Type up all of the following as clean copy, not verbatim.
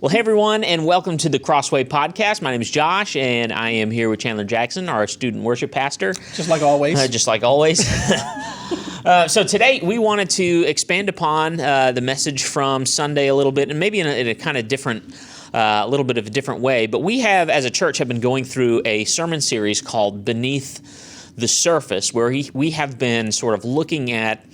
Well, hey everyone, and welcome to the Crossway podcast. My name is Josh, and I am here with Chandler Jackson, our student worship pastor. Just like always. Just like always. So today we wanted to expand upon the message from Sunday a little bit, and maybe in a kind of different, a little bit of a different way. But we have, as a church, have been going through a sermon series called Beneath the Surface, where we have been sort of looking at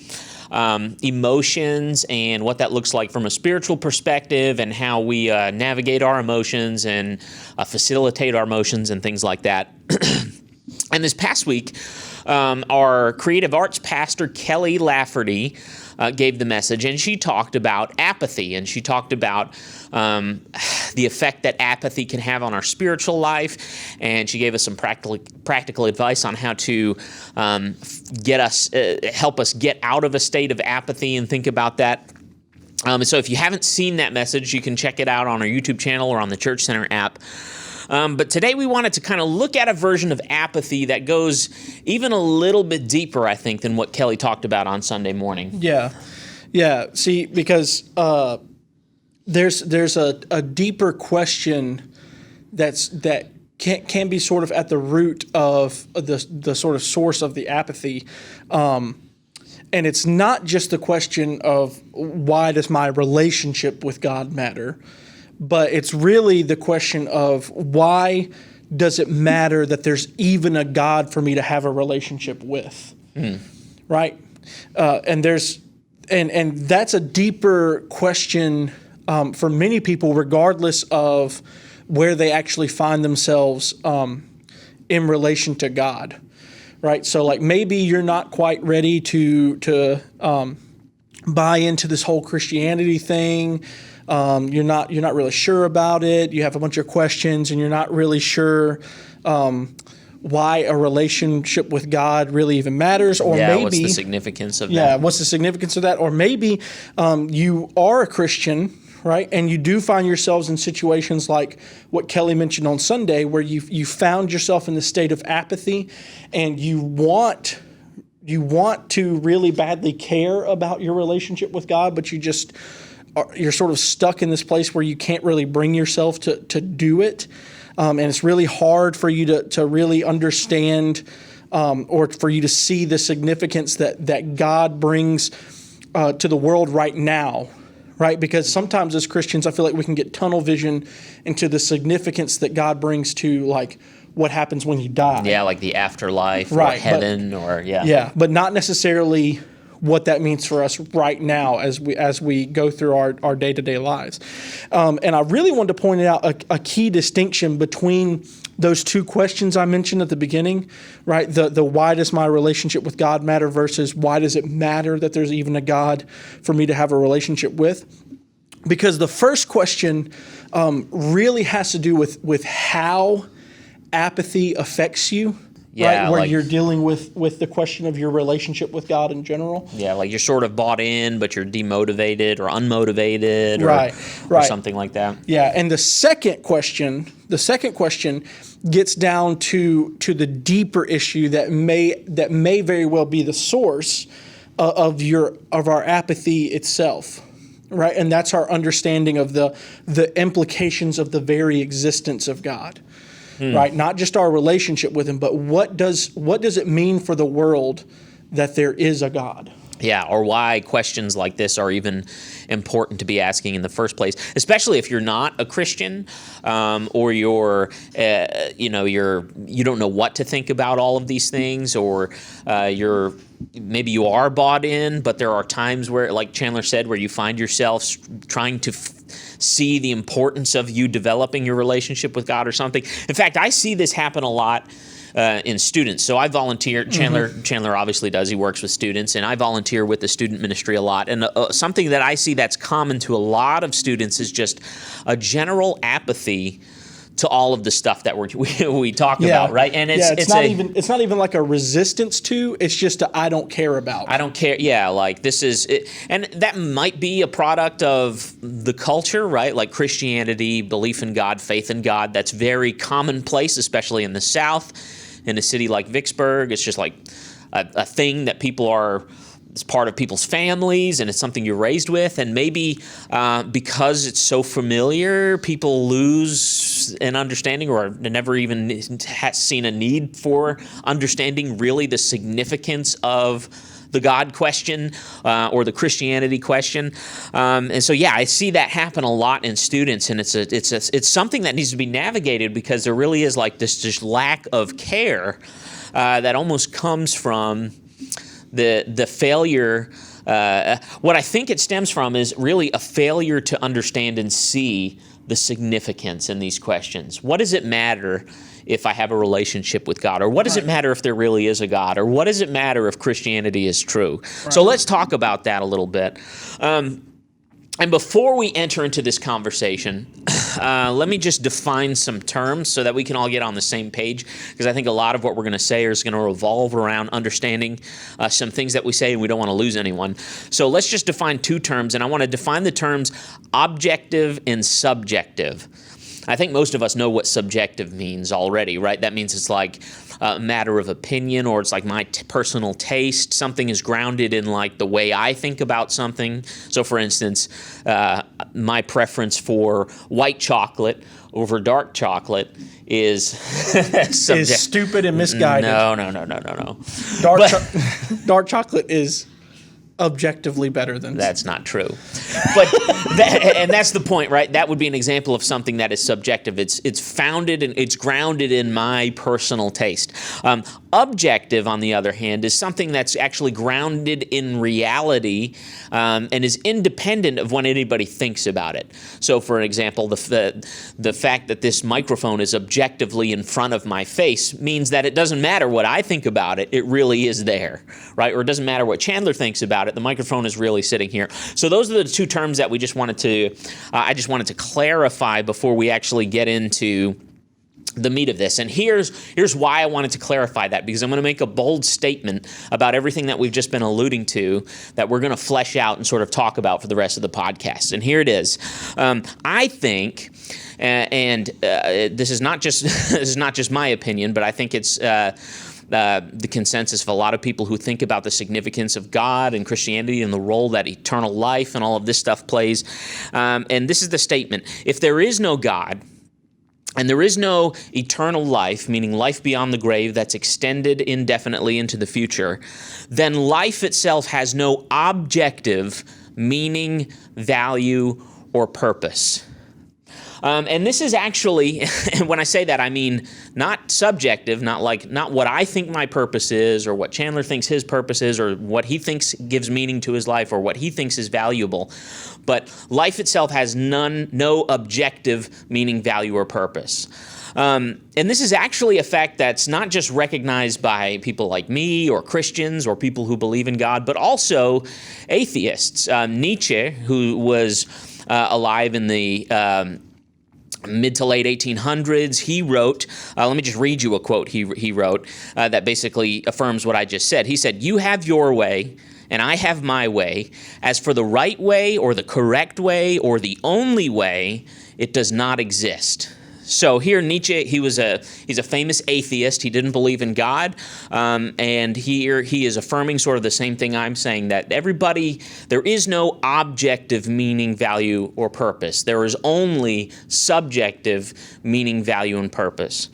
emotions and what that looks like from a spiritual perspective, and how we navigate our emotions and facilitate our emotions and things like that. And this past week, our creative arts pastor, Kelly Lafferty, gave the message, and she talked about apathy, and she talked about the effect that apathy can have on our spiritual life, and she gave us some practical advice on how to help us get out of a state of apathy and think about that. So if you haven't seen that message, you can check it out on our YouTube channel or on the Church Center app. But today we wanted to kind of look at a version of apathy that goes even a little bit deeper, I think, than what Kelly talked about on Sunday morning. Yeah. See, because there's a deeper question that can be sort of at the root of the sort of source of the apathy. And it's not just the question of why does my relationship with God matter, but it's really the question of why does it matter that there's even a God for me to have a relationship with, right? And that's a deeper question for many people, regardless of where they actually find themselves in relation to God, right? So, like, maybe you're not quite ready to buy into this whole Christianity thing. You're not really sure about it. You have a bunch of questions, and you're not really sure why a relationship with God really even matters. Or maybe what's the significance of that? Yeah, what's the significance of that? Or maybe you are a Christian, right? And you do find yourselves in situations like what Kelly mentioned on Sunday, where you found yourself in the state of apathy, and you want to really badly care about your relationship with God, but you're sort of stuck in this place where you can't really bring yourself to do it. And it's really hard for you to really understand or for you to see the significance that God brings to the world right now, right? Because sometimes as Christians, I feel like we can get tunnel vision into the significance that God brings to, like, what happens when you die. Yeah, like the afterlife, right, or heaven, Yeah, but not necessarily what that means for us right now as we go through our day-to-day lives. And I really wanted to point out a key distinction between those two questions I mentioned at the beginning, right? The why does my relationship with God matter versus why does it matter that there's even a God for me to have a relationship with? Because the first question really has to do with how apathy affects you. Yeah, right, where you're dealing with the question of your relationship with God in general. Yeah, like you're sort of bought in, but you're demotivated or unmotivated, or something like that. Yeah, and the second question gets down to the deeper issue that may very well be the source of our apathy itself. Right, and that's our understanding of the implications of the very existence of God. Right, not just our relationship with Him, but what does it mean for the world that there is a God? Yeah, or why questions like this are even important to be asking in the first place, especially if you're not a Christian, or you don't know what to think about all of these things, or maybe you are bought in, but there are times where, like Chandler said, where you find yourself trying to see the importance of you developing your relationship with God or something. In fact, I see this happen a lot in students. So I volunteer. Chandler obviously does. He works with students, and I volunteer with the student ministry a lot. And something that I see that's common to a lot of students is just a general apathy to all of the stuff that we talk about, right? And it's not even like a resistance to. It's just I don't care about. I don't care. Yeah, like this is it, and that might be a product of the culture, right? Like Christianity, belief in God, faith in God. That's very commonplace, especially in the South. In a city like Vicksburg, it's just like a thing that people are it's part of people's families, and it's something you're raised with, and maybe because it's so familiar, people lose an understanding or never even has seen a need for understanding really the significance of the God question or the Christianity question. And so, yeah, I see that happen a lot in students, and it's something that needs to be navigated because there really is like this just lack of care that almost comes from the failure. What I think it stems from is really a failure to understand and see the significance in these questions. What does it matter if I have a relationship with God? Or what does it matter if there really is a God? Or what does it matter if Christianity is true? Right. So let's talk about that a little bit. And before we enter into this conversation, let me just define some terms so that we can all get on the same page, because I think a lot of what we're going to say is going to revolve around understanding some things that we say, and we don't want to lose anyone. So let's just define two terms, and I want to define the terms objective and subjective. I think most of us know what subjective means already, right? That means it's like a matter of opinion, or it's like my personal taste. Something is grounded in like the way I think about something. So for instance, my preference for white chocolate over dark chocolate is is stupid and misguided. No. Dark chocolate is objectively better than that's not true, but and that's the point, right? That would be an example of something that is subjective. It's founded and it's grounded in my personal taste. Objective, on the other hand, is something that's actually grounded in reality and is independent of what anybody thinks about it. So, for example, the fact that this microphone is objectively in front of my face means that it doesn't matter what I think about it; it really is there, right? Or it doesn't matter what Chandler thinks about it. The microphone is really sitting here. So those are the two terms that we just wanted to, I just wanted to clarify before we actually get into the meat of this. And here's why I wanted to clarify that, because I'm going to make a bold statement about everything that we've just been alluding to that we're going to flesh out and sort of talk about for the rest of the podcast. And here it is. I think, and this is not just my opinion, but I think it's the consensus of a lot of people who think about the significance of God and Christianity and the role that eternal life and all of this stuff plays. And this is the statement: if there is no God and there is no eternal life, meaning life beyond the grave that's extended indefinitely into the future, then life itself has no objective meaning, value, or purpose. And this is actually, and when I say that, I mean not subjective, not what I think my purpose is, or what Chandler thinks his purpose is, or what he thinks gives meaning to his life, or what he thinks is valuable. But life itself has no objective meaning, value, or purpose. And this is actually a fact that's not just recognized by people like me or Christians or people who believe in God, but also atheists. Nietzsche, who was alive in the mid to late 1800s, he wrote, let me just read you a quote he wrote that basically affirms what I just said. He said, "You have your way, and I have my way. As for the right way or the correct way or the only way, it does not exist." So here Nietzsche, he's a famous atheist. He didn't believe in God, and here he is affirming sort of the same thing I'm saying, that there is no objective meaning, value, or purpose. There is only subjective meaning, value, and purpose.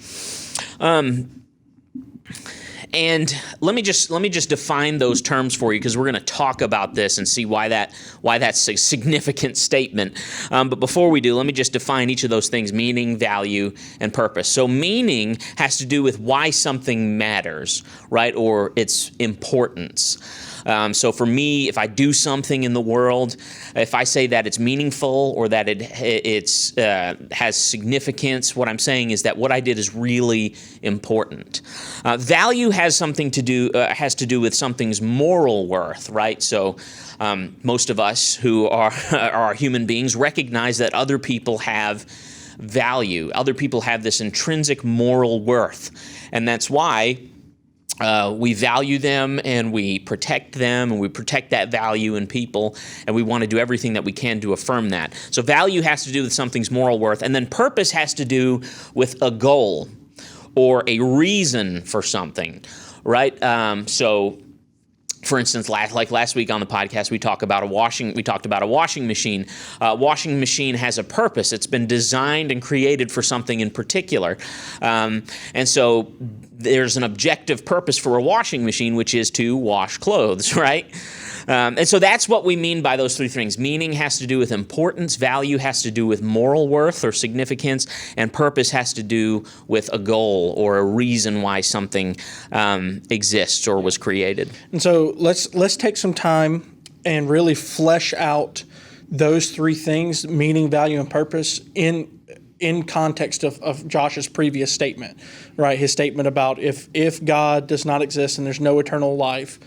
And let me just define those terms for you, because we're going to talk about this and see why that's a significant statement. But before we do, let me just define each of those things: meaning, value, and purpose. So meaning has to do with why something matters, right, or its importance. So for me, if I do something in the world, if I say that it's meaningful or that it has significance, what I'm saying is that what I did is really important. Value has to do with something's moral worth, right? So most of us who are human beings recognize that other people have value. Other people have this intrinsic moral worth, and that's why we value them and we protect them and we protect that value in people, and we want to do everything that we can to affirm that. So value has to do with something's moral worth, and then purpose has to do with a goal or a reason for something, right? So For instance, last week on the podcast, we talked about a washing machine. Washing machine has a purpose. It's been designed and created for something in particular. And so there's an objective purpose for a washing machine, which is to wash clothes, right? And so that's what we mean by those three things. Meaning has to do with importance, value has to do with moral worth or significance, and purpose has to do with a goal or a reason why something exists or was created. And so let's take some time and really flesh out those three things, meaning, value, and purpose, in context of Josh's previous statement, right? His statement about if God does not exist and there's no eternal life,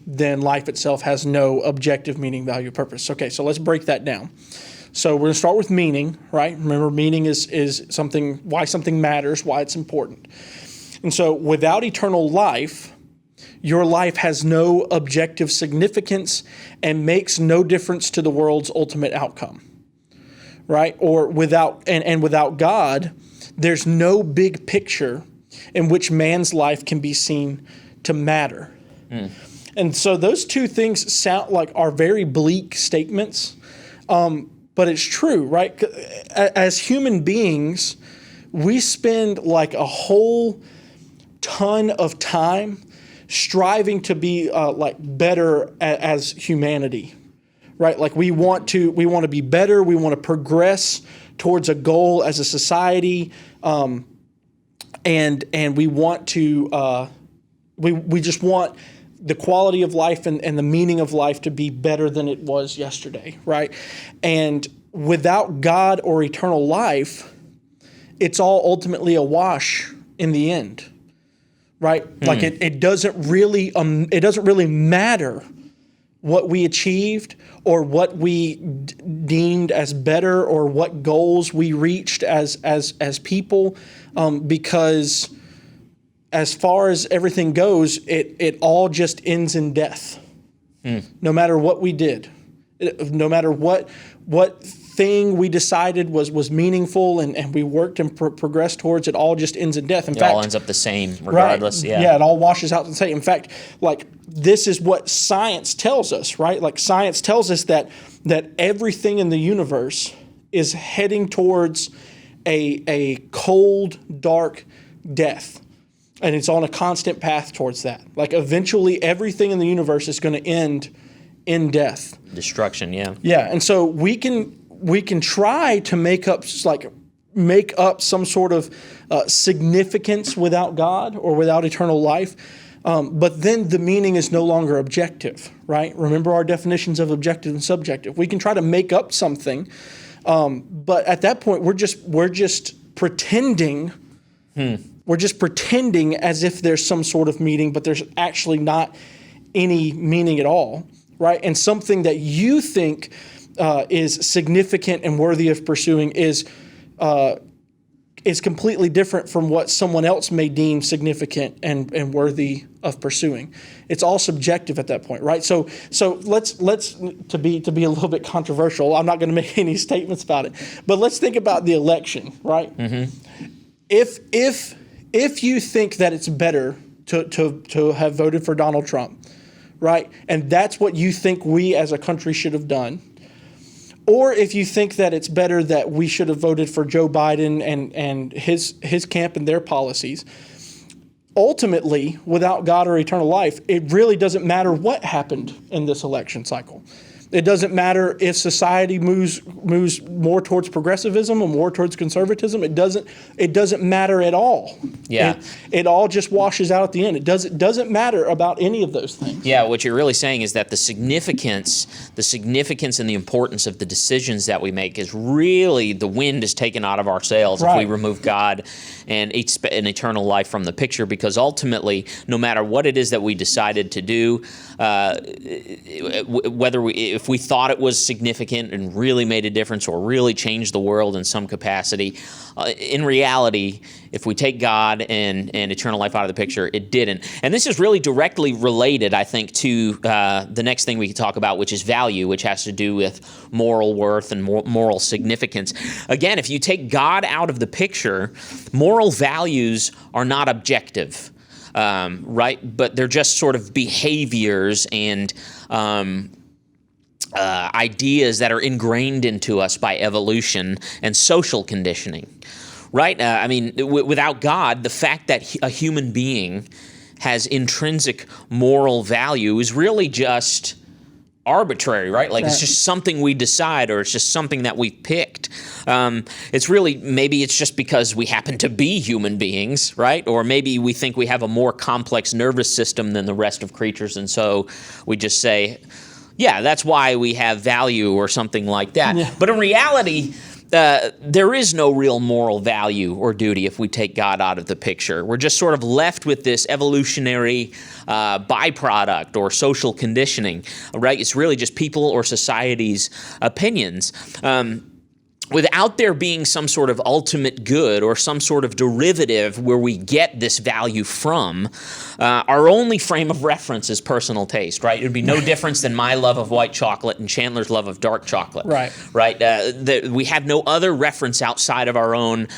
then life itself has no objective meaning, value, purpose. Okay, so let's break that down. So we're going to start with meaning, right? Remember, meaning is something, why something matters, why it's important. And so without eternal life, your life has no objective significance and makes no difference to the world's ultimate outcome, right? Or without God, there's no big picture in which man's life can be seen to matter. And so those two things sound like are very bleak statements, but it's true, right? As human beings, we spend like a whole ton of time striving to be like better as humanity, right? Like we want to be better. We want to progress towards a goal as a society, and we want to we just want the quality of life and the meaning of life to be better than it was yesterday, right? And without God or eternal life, it's all ultimately a wash in the end, right? Like it doesn't really matter what we achieved or what we deemed as better or what goals we reached as people, because as far as everything goes, it all just ends in death. No matter what we did, no matter what thing we decided was meaningful and we worked and progressed towards, it all just ends in death. In fact, all ends up the same regardless. Right, yeah, it all washes out the same. In fact, like this is what science tells us, right? Like science tells us that everything in the universe is heading towards a cold, dark death. And it's on a constant path towards that. Like eventually everything in the universe is going to end in death. Destruction, yeah. Yeah, and so we can try to make up some sort of significance without God or without eternal life, but then the meaning is no longer objective, right? Remember our definitions of objective and subjective. We can try to make up something, but at that point we're just pretending. We're just pretending as if there's some sort of meaning, but there's actually not any meaning at all, right? And something that you think is significant and worthy of pursuing is completely different from what someone else may deem significant and worthy of pursuing. It's all subjective at that point, right? So let's to be a little bit controversial. I'm not going to make any statements about it, but let's think about the election, right? If you think that it's better to have voted for Donald Trump, right, and that's what you think we as a country should have done, or if you think that it's better that we should have voted for Joe Biden and his camp and their policies, ultimately, without God or eternal life, it really doesn't matter what happened in this election cycle. It doesn't matter if society moves more towards progressivism or more towards conservatism. It doesn't matter at all. Yeah. It all just washes out at the end. It doesn't matter about any of those things. Yeah, what you're really saying is that the significance and the importance of the decisions that we make is really the wind is taken out of our sails if we remove God and an eternal life from the picture, because ultimately, no matter what it is that we decided to do, if we thought it was significant and really made a difference or really changed the world in some capacity, in reality, if we take God and eternal life out of the picture, it didn't. And this is really directly related, I think, to the next thing we can talk about, which is value, which has to do with moral worth and moral significance. Again, if you take God out of the picture, moral values are not objective. right? But they're just sort of behaviors and ideas that are ingrained into us by evolution and social conditioning, right? Without God, the fact that a human being has intrinsic moral value is really just arbitrary, right? Like it's just something we decide, or it's just something that we picked. It's really, maybe it's just because we happen to be human beings, right? Or maybe we think we have a more complex nervous system than the rest of creatures, and so we just say, yeah, that's why we have value or something like that. Yeah. But in reality, there is no real moral value or duty if we take God out of the picture. We're just sort of left with this evolutionary byproduct or social conditioning, right? It's really just people or society's opinions. Without there being some sort of ultimate good or some sort of derivative where we get this value from, our only frame of reference is personal taste, right? It would be no difference than my love of white chocolate and Chandler's love of dark chocolate, right? We have no other reference outside of our own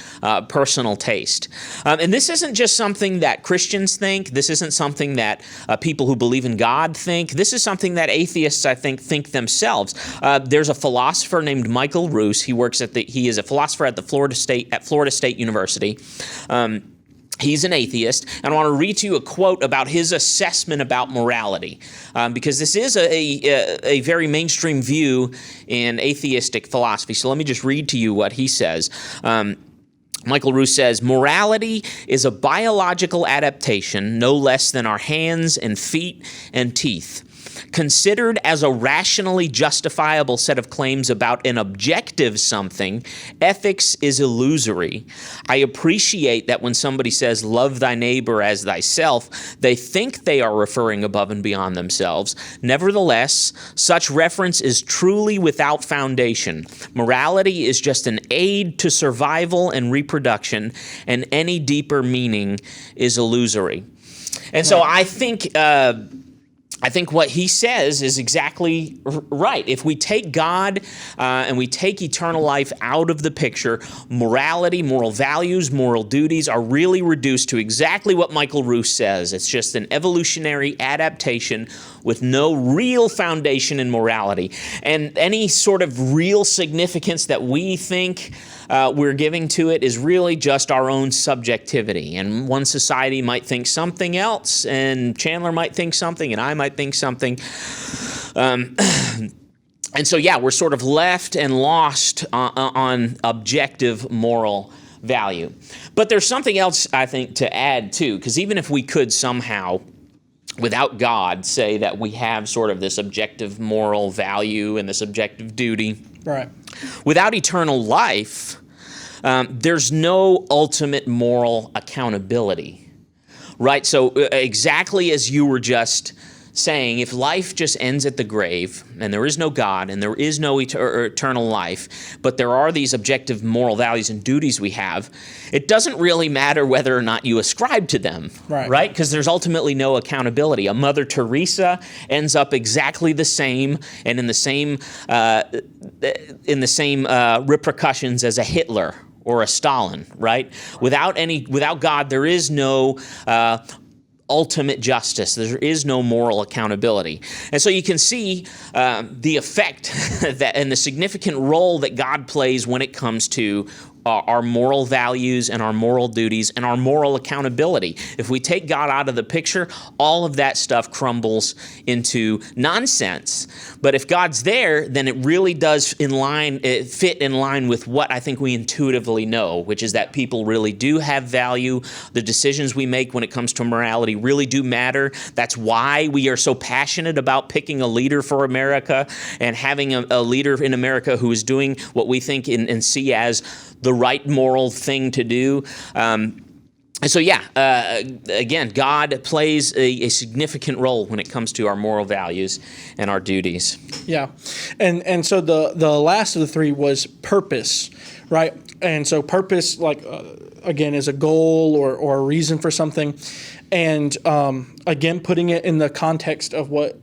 personal taste. And this isn't just something that Christians think. This isn't something that people who believe in God think. This is something that atheists, I think themselves. There's a philosopher named Michael Roos. He is a philosopher at Florida State University. He's an atheist, and I want to read to you a quote about his assessment about morality, because this is a very mainstream view in atheistic philosophy. So let me just read to you what he says. Michael Roos says, "Morality is a biological adaptation no less than our hands and feet and teeth. Considered as a rationally justifiable set of claims about an objective something, ethics is illusory. I appreciate that when somebody says, 'Love thy neighbor as thyself,' they think they are referring above and beyond themselves. Nevertheless, such reference is truly without foundation. Morality is just an aid to survival and reproduction, and any deeper meaning is illusory." And so I think what he says is exactly right. If we take God and we take eternal life out of the picture, morality, moral values, moral duties are really reduced to exactly what Michael Roos says. It's just an evolutionary adaptation with no real foundation in morality. And any sort of real significance that we think we're giving to it is really just our own subjectivity. And one society might think something else, and Chandler might think something, and I might think something. And so, yeah, we're sort of left and lost on objective moral value. But there's something else, I think, to add, too, because even if we could somehow, without God, say that we have sort of this objective moral value and this objective duty, right? Without eternal life, there's no ultimate moral accountability, right? So exactly as you were just saying, if life just ends at the grave and there is no God and there is no eternal life, but there are these objective moral values and duties we have, it doesn't really matter whether or not you ascribe to them, right? Because there's ultimately no accountability. A Mother Teresa ends up exactly the same and in the same repercussions as a Hitler or a Stalin, right? Without God, there is no ultimate justice. There is no moral accountability. And so you can see the effect that and the significant role that God plays when it comes to our moral values and our moral duties and our moral accountability. If we take God out of the picture, all of that stuff crumbles into nonsense. But if God's there, then it really does fit in line with what I think we intuitively know, which is that people really do have value. The decisions we make when it comes to morality really do matter. That's why we are so passionate about picking a leader for America and having a leader in America who is doing what we think and see as the right moral thing to do. So again, God plays a significant role when it comes to our moral values and our duties. Yeah, and so the last of the three was purpose, right? And so purpose, again, is a goal or a reason for something, and again, putting it in the context of what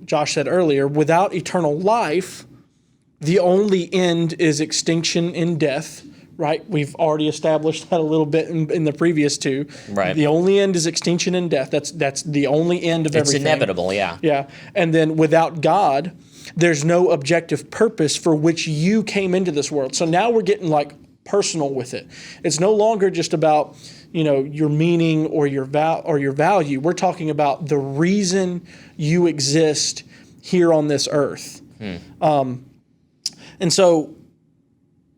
Josh said earlier, without eternal life, the only end is extinction in death, right? We've already established that a little bit in the previous two. Right. The only end is extinction and death. That's the only end of everything. It's inevitable, yeah. Yeah. And then without God, there's no objective purpose for which you came into this world. So now we're getting like personal with it. It's no longer just about, your meaning or your value. We're talking about the reason you exist here on this earth. And so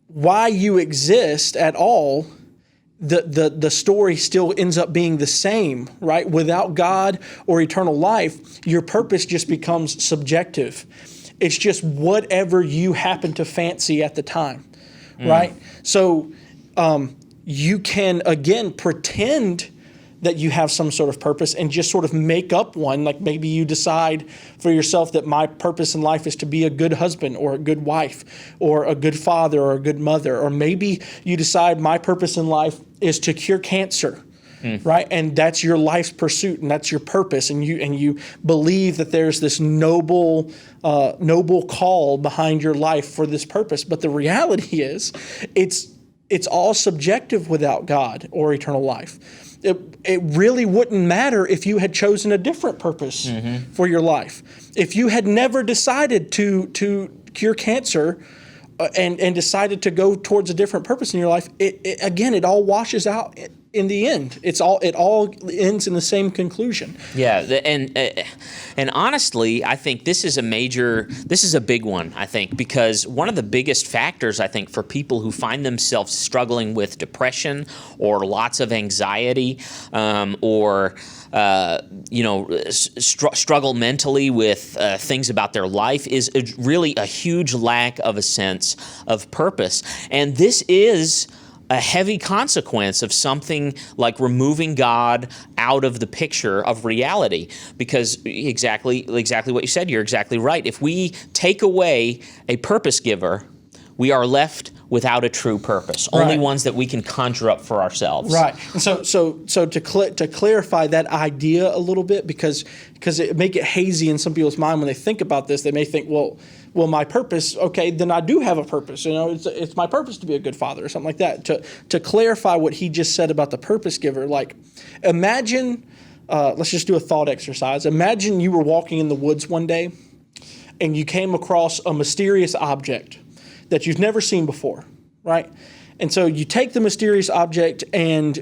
why you exist at all, the story still ends up being the same, right? Without God or eternal life, your purpose just becomes subjective. It's just whatever you happen to fancy at the time, right? So you can, again, pretend that you have some sort of purpose and just sort of make up one. Like maybe you decide for yourself that my purpose in life is to be a good husband or a good wife or a good father or a good mother. Or maybe you decide my purpose in life is to cure cancer, right? And that's your life's pursuit and that's your purpose. And you believe that there's this noble call behind your life for this purpose. But the reality is it's all subjective without God or eternal life. It really wouldn't matter if you had chosen a different purpose for your life. If you had never decided to cure cancer and decided to go towards a different purpose in your life, it all washes out in the end. It all ends in the same conclusion. Yeah, and honestly, I think this is a big one, I think, because one of the biggest factors, I think, for people who find themselves struggling with depression or lots of anxiety or struggle mentally with things about their life is really a huge lack of a sense of purpose. And this is a heavy consequence of something like removing God out of the picture of reality. Because exactly what you said, you're exactly right. If we take away a purpose giver, we are left without a true purpose. Right. Only ones that we can conjure up for ourselves. Right. And so to clarify that idea a little bit, because it make it hazy in some people's mind when they think about this, they may think, well, my purpose, okay, then I do have a purpose. It's my purpose to be a good father or something like that. To clarify what he just said about the purpose giver, like imagine, let's just do a thought exercise. Imagine you were walking in the woods one day and you came across a mysterious object that you've never seen before, right? And so you take the mysterious object and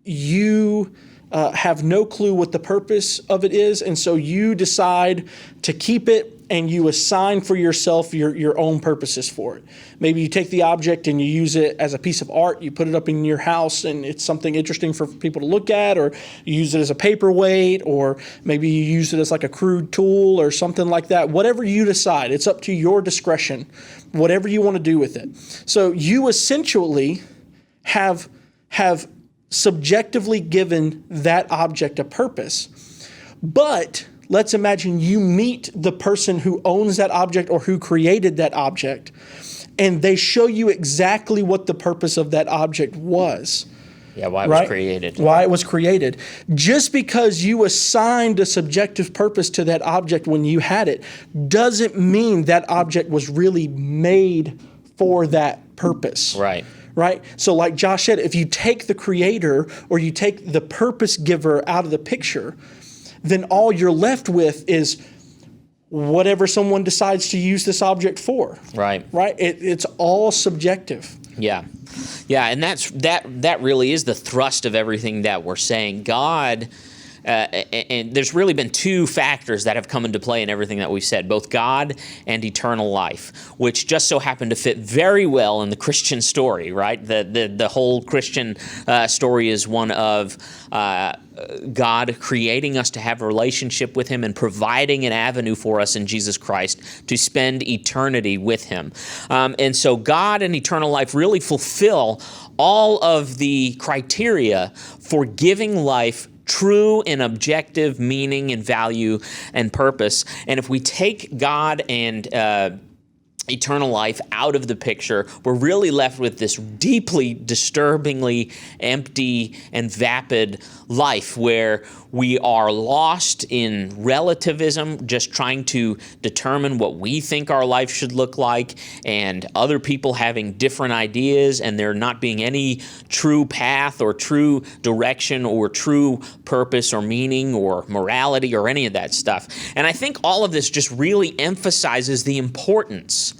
you have no clue what the purpose of it is, and so you decide to keep it and you assign for yourself your own purposes for it. Maybe you take the object and you use it as a piece of art, you put it up in your house and it's something interesting for people to look at, or you use it as a paperweight, or maybe you use it as like a crude tool or something like that. Whatever you decide, it's up to your discretion, whatever you want to do with it. So you essentially have subjectively given that object a purpose. But let's imagine you meet the person who owns that object or who created that object, and they show you exactly what the purpose of that object was. Yeah, why it was created. Why it was created. Just because you assigned a subjective purpose to that object when you had it doesn't mean that object was really made for that purpose. Right. Right? So like Josh said, if you take the creator or you take the purpose giver out of the picture, then all you're left with is whatever someone decides to use this object for. Right. Right? It's all subjective. Yeah. Yeah, and that really is the thrust of everything that we're saying. God, and there's really been two factors that have come into play in everything that we've said, both God and eternal life, which just so happen to fit very well in the Christian story, right? The whole Christian story is one of God creating us to have a relationship with Him and providing an avenue for us in Jesus Christ to spend eternity with Him. And so God and eternal life really fulfill all of the criteria for giving life true and objective meaning and value and purpose. And if we take God and eternal life out of the picture, we're really left with this deeply, disturbingly empty and vapid life where we are lost in relativism, just trying to determine what we think our life should look like, and other people having different ideas, and there not being any true path or true direction or true purpose or meaning or morality or any of that stuff. And I think all of this just really emphasizes the importance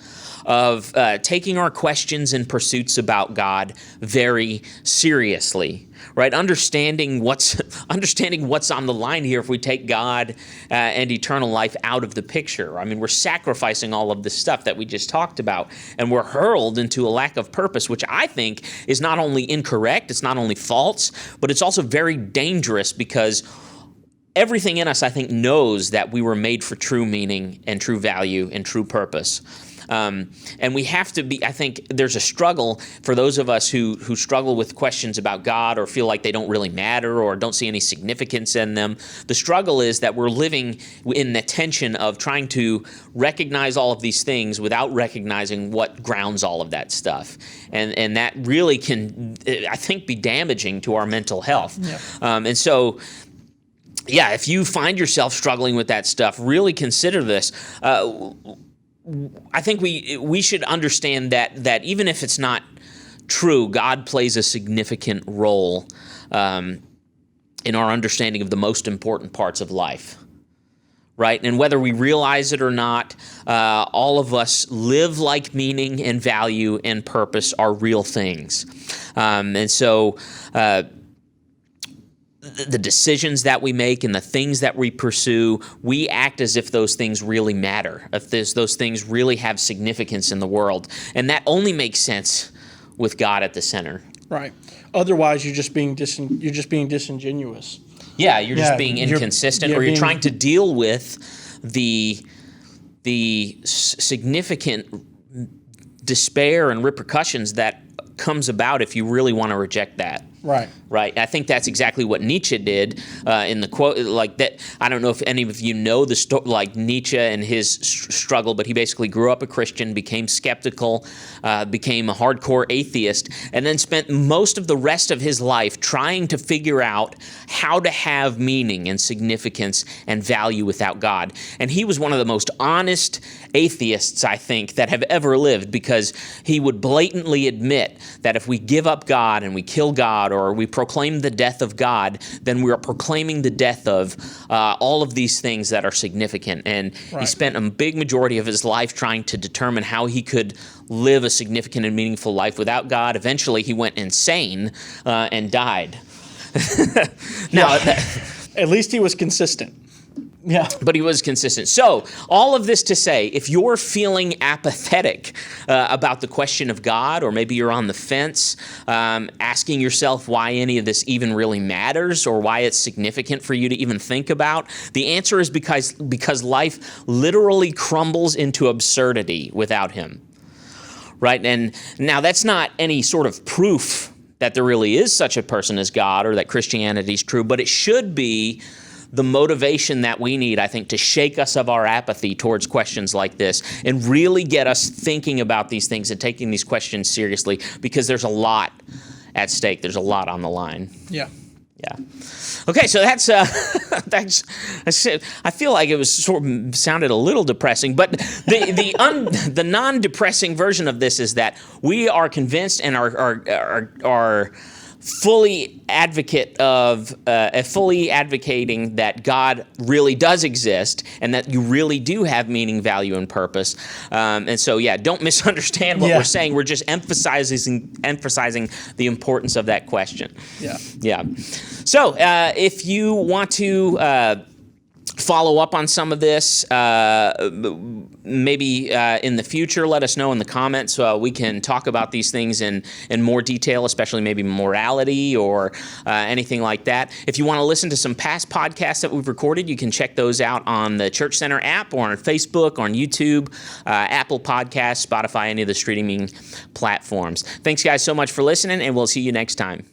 of taking our questions and pursuits about God very seriously, right? Understanding what's on the line here if we take God and eternal life out of the picture. I mean, we're sacrificing all of this stuff that we just talked about, and we're hurled into a lack of purpose, which I think is not only incorrect, it's not only false, but it's also very dangerous because everything in us, I think, knows that we were made for true meaning and true value and true purpose. And we have to be, I think there's a struggle for those of us who struggle with questions about God or feel like they don't really matter or don't see any significance in them. The struggle is that we're living in the tension of trying to recognize all of these things without recognizing what grounds all of that stuff. And that really can, I think, be damaging to our mental health. Yeah. And so, yeah, if you find yourself struggling with that stuff, really consider this. I think we should understand that even if it's not true, God plays a significant role in our understanding of the most important parts of life, right? And whether we realize it or not, all of us live like meaning and value and purpose are real things. And so the decisions that we make and the things that we pursue, we act as if those things really matter, if those things really have significance in the world. And that only makes sense with God at the center. Right. Otherwise, you're just being disingenuous. Yeah, you're just being inconsistent, or you're trying to deal with the significant despair and repercussions that comes about if you really want to reject that. Right. Right. I think that's exactly what Nietzsche did in the quote. Like that. I don't know if any of you know the story, like Nietzsche and his struggle, but he basically grew up a Christian, became skeptical, became a hardcore atheist, and then spent most of the rest of his life trying to figure out how to have meaning and significance and value without God. And he was one of the most honest atheists, I think, that have ever lived, because he would blatantly admit that if we give up God and we kill God, or we proclaim the death of God, then we are proclaiming the death of all of these things that are significant. And he spent a big majority of his life trying to determine how he could live a significant and meaningful life without God. Eventually, he went insane and died. Now, at least he was consistent. Yeah. But he was consistent. So all of this to say, if you're feeling apathetic about the question of God, or maybe you're on the fence, asking yourself why any of this even really matters or why it's significant for you to even think about, the answer is because life literally crumbles into absurdity without him. Right? And now that's not any sort of proof that there really is such a person as God or that Christianity is true, but it should be the motivation that we need, I think, to shake us of our apathy towards questions like this and really get us thinking about these things and taking these questions seriously, because there's a lot at stake. There's a lot on the line. Yeah. Yeah. Okay, so that's I feel like it was sort of sounded a little depressing, but the non-depressing version of this is that we are convinced and are fully advocating that God really does exist and that you really do have meaning, value, and purpose. And so, yeah, don't misunderstand what we're saying. We're just emphasizing the importance of that question. Yeah. Yeah. So, if you want to follow up on some of this, maybe in the future, let us know in the comments. We can talk about these things in more detail, especially maybe morality or anything like that. If you want to listen to some past podcasts that we've recorded, you can check those out on the Church Center app or on Facebook, on YouTube, Apple Podcasts, Spotify, any of the streaming platforms. Thanks, guys, so much for listening, and we'll see you next time.